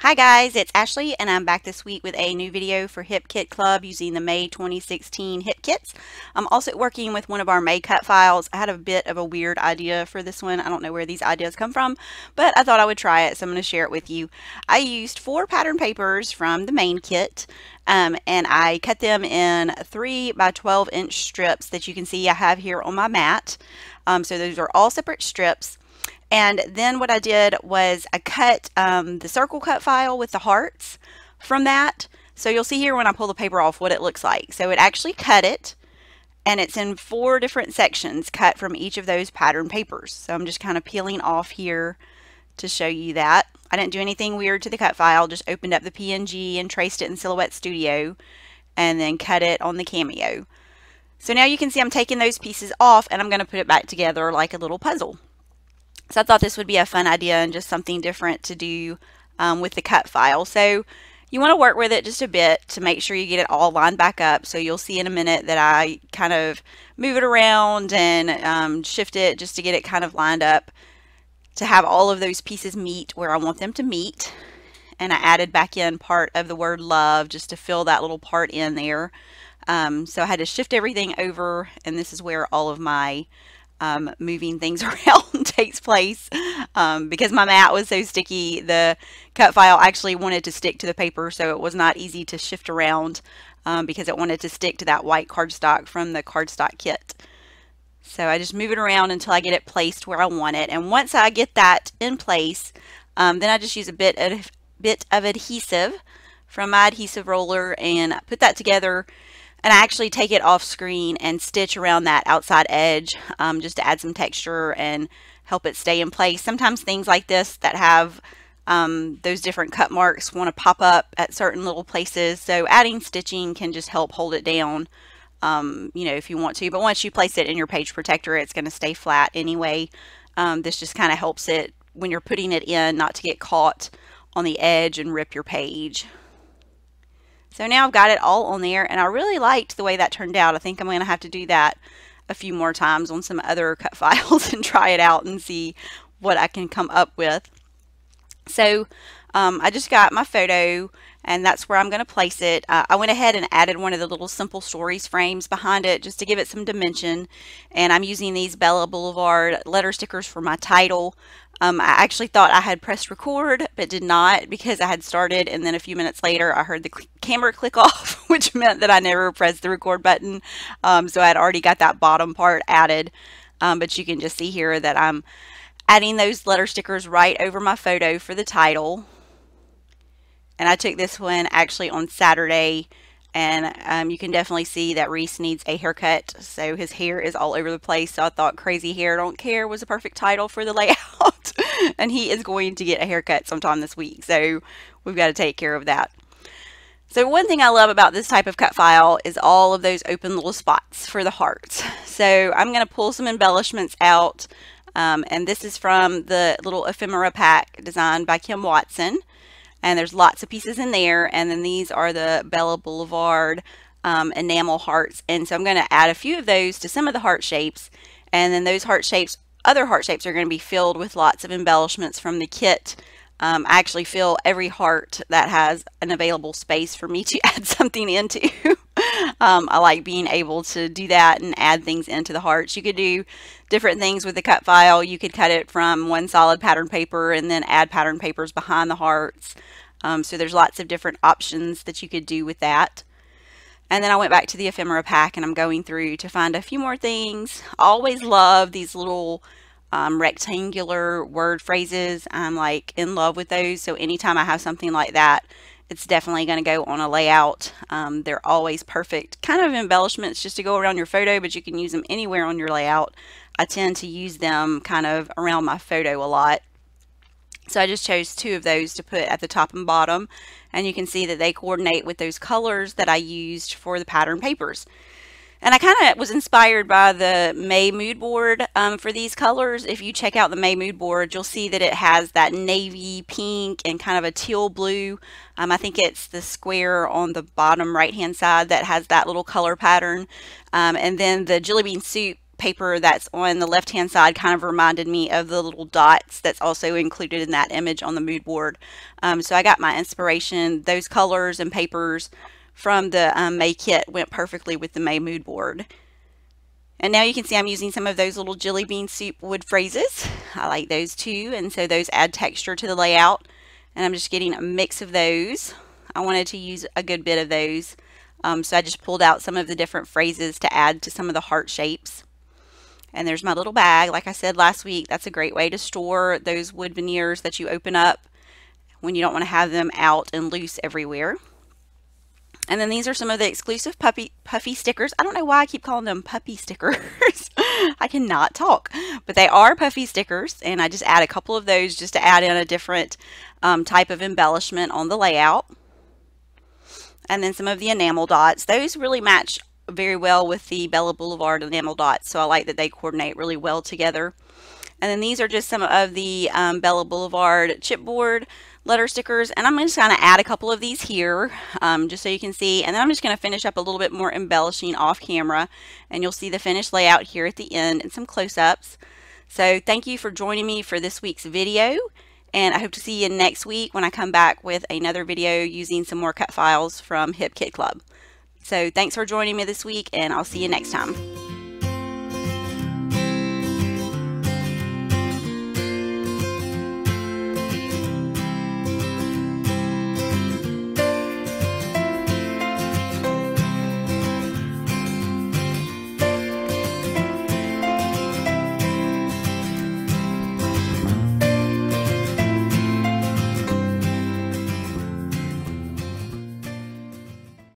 Hi guys, it's Ashley and I'm back this week with a new video for Hip Kit Club using the May 2016 Hip Kits. I'm also working with one of our May cut files. I had a bit of a weird idea for this one. I don't know where these ideas come from, but I thought I would try it, so I'm going to share it with you. I used 4 pattern papers from the main kit and I cut them in 3 by 12 inch strips that you can see I have here on my mat. So those are all separate strips. And then what I did was I cut the circle cut file with the hearts from that. So you'll see here when I pull the paper off what it looks like. So it actually cut it, and it's in 4 different sections cut from each of those pattern papers. So I'm just kind of peeling off here to show you that. I didn't do anything weird to the cut file, just opened up the PNG and traced it in Silhouette Studio and then cut it on the Cameo. So now you can see I'm taking those pieces off and I'm going to put it back together like a little puzzle. So I thought this would be a fun idea and just something different to do with the cut file. So you want to work with it just a bit to make sure you get it all lined back up. So you'll see in a minute that I kind of move it around and shift it just to get it kind of lined up to have all of those pieces meet where I want them to meet. And I added back in part of the word love just to fill that little part in there. So I had to shift everything over, and this is where all of my moving things around takes place. Because my mat was so sticky, the cut file actually wanted to stick to the paper, so it was not easy to shift around because it wanted to stick to that white cardstock from the cardstock kit. So I just move it around until I get it placed where I want it, and once I get that in place, then I just use a bit of adhesive from my adhesive roller and put that together. And I actually take it off screen and stitch around that outside edge just to add some texture and help it stay in place. Sometimes things like this that have those different cut marks want to pop up at certain little places. So adding stitching can just help hold it down, you know, if you want to. But once you place it in your page protector, it's going to stay flat anyway. This just kind of helps it when you're putting it in not to get caught on the edge and rip your page. So now I've got it all on there, and I really liked the way that turned out. I think I'm going to have to do that a few more times on some other cut files and try it out and see what I can come up with. So I just got my photo, and that's where I'm going to place it. I went ahead and added one of the little Simple Stories frames behind it just to give it some dimension, and I'm using these Bella Boulevard letter stickers for my title. I actually thought I had pressed record, but did not, because I had started and then a few minutes later I heard the camera click off, which meant that I never pressed the record button. So I had already got that bottom part added, but you can just see here that I'm adding those letter stickers right over my photo for the title. And I took this one actually on Saturday, and you can definitely see that Reese needs a haircut, so his hair is all over the place. So I thought Crazy Hair Don't Care was a perfect title for the layout. And he is going to get a haircut sometime this week, so we've got to take care of that. So one thing I love about this type of cut file is all of those open little spots for the hearts. So I'm going to pull some embellishments out, and this is from the little ephemera pack designed by Kim Watson. And there's lots of pieces in there, and then these are the Bella Boulevard enamel hearts, and so I'm going to add a few of those to some of the heart shapes, and then those heart shapes, other heart shapes, are going to be filled with lots of embellishments from the kit. I actually fill every heart that has an available space for me to add something into. I like being able to do that and add things into the hearts. You could do different things with the cut file. You could cut it from one solid pattern paper and then add pattern papers behind the hearts. So there's lots of different options that you could do with that. And then I went back to the ephemera pack and I'm going through to find a few more things. I always love these little rectangular word phrases. I'm like in love with those. So anytime I have something like that, it's definitely going to go on a layout. They're always perfect kind of embellishments just to go around your photo, but you can use them anywhere on your layout. I tend to use them kind of around my photo a lot. So I just chose 2 of those to put at the top and bottom, and you can see that they coordinate with those colors that I used for the pattern papers. And I kind of was inspired by the May mood board for these colors. If you check out the May mood board, you'll see that it has that navy pink and kind of a teal blue. I think it's the square on the bottom right hand side that has that little color pattern. And then the Jelly Bean Soup paper that's on the left hand side kind of reminded me of the little dots that's also included in that image on the mood board. So I got my inspiration. Those colors and papers from the May kit went perfectly with the May mood board. And now you can see I'm using some of those little jelly bean soup wood phrases. I like those too, and so those add texture to the layout. And I'm just getting a mix of those. I wanted to use a good bit of those. So I just pulled out some of the different phrases to add to some of the heart shapes. And there's my little bag. Like I said last week, that's a great way to store those wood veneers that you open up when you don't want to have them out and loose everywhere. And then these are some of the exclusive puffy stickers. I don't know why I keep calling them puppy stickers. I cannot talk. But they are puffy stickers, and I just add a couple of those just to add in a different type of embellishment on the layout. And then some of the enamel dots. Those really match very well with the Bella Boulevard enamel dots, so I like that they coordinate really well together. And then these are just some of the Bella Boulevard chipboard letter stickers, and I'm just going to add a couple of these here just so you can see, and then I'm just going to finish up a little bit more embellishing off camera, and you'll see the finished layout here at the end and some close-ups. So thank you for joining me for this week's video, and I hope to see you next week when I come back with another video using some more cut files from Hip Kit Club. So thanks for joining me this week, and I'll see you next time.